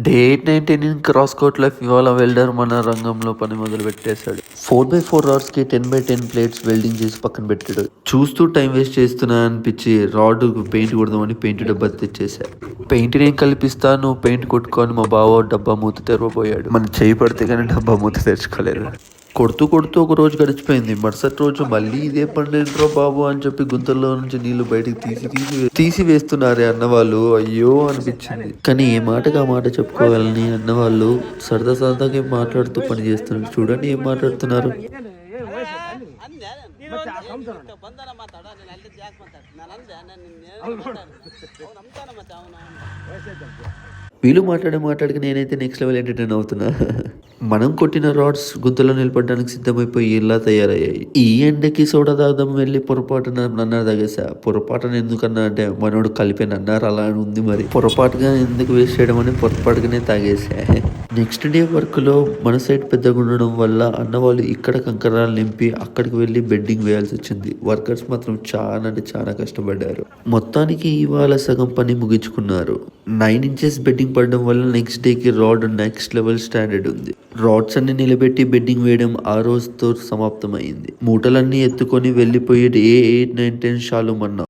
Day 8-19 cross court life ఇవాళ welder మన రంగంలో పని మొదలు పెట్టేశాడు. 4x4 రాడ్స్ కి 10x10 ప్లేట్స్ వెల్డింగ్ చేసి పక్కన పెట్టాడు. చూస్తూ టైం వేస్ట్ చేస్తున్నా అనిపించి రాడ్ పెయింట్ కొడదామని పెయింట్ డబ్బా తెచ్చేసా. పెయింట్ నేను కల్పిస్తా, నువ్వు పెయింట్ కొట్టుకొని మా బావ డబ్బా మూత తెరవబోయాడు. మన చేయి పడితే కానీ డబ్బా మూత తెరుచుకోలేదు. కొడుతూ కొడుతూ ఒక రోజు గడిచిపోయింది. మరుసటి రోజు మళ్ళీ ఇదే పండేంట్రో బాబు అని చెప్పి గుంతల్లో నుంచి నీళ్లు బయటికి తీసి వేస్తున్నారే అన్నవాళ్ళు. అయ్యో అనిపించింది. కానీ ఏ మాటగా మాట చెప్పుకోవాలని అన్నవాళ్ళు సరదాగా మాట్లాడుతూ పని చేస్తున్నారు. చూడండి ఏం మాట్లాడుతున్నారు. వీళ్ళు మాట్లాడికి నేనైతే నెక్స్ట్ లెవెల్ ఎంటర్టైన్ అవుతున్నా. మనం కొట్టిన రాడ్స్ గుంతలో నిలబడడానికి సిద్ధమైపోయి ఇలా తయారయ్యాయి. ఈ ఎండకి సోడా తాగదాం వెళ్ళి పొరపాటున నన్నారు తాగేసా. పొరపాటున ఎందుకన్నా అంటే మనోడు కలిపి నన్నారు అలా ఉంది. మరి పొరపాటుగా ఎందుకు వేస్ట్ చేయడం అని పొరపాటుగానే తాగేసా. నెక్స్ట్ డే వర్క్ లో మన సైడ్ పెద్దగా ఉండడం వల్ల అన్న వాళ్ళు ఇక్కడ కంకరాలు నింపి అక్కడికి వెళ్ళి బెడ్డింగ్ వేయాల్సి వచ్చింది. వర్కర్స్ మాత్రం చాలా అంటే చాలా కష్టపడ్డారు. మొత్తానికి ఇవాళ సగం పని ముగించుకున్నారు. 9 ఇంచెస్ బెడ్డింగ్ పడడం వల్ల నెక్స్ట్ డేకి రాడ్ నెక్స్ట్ లెవెల్ స్టాండర్డ్ ఉంది. రాడ్స్ అన్ని నిలబెట్టి బెడ్డింగ్ వేయడం ఆ రోజుతో సమాప్తమైంది. మూటలన్నీ ఎత్తుకొని వెళ్ళిపోయేది 8, 9, 10 శాలుమన్నా.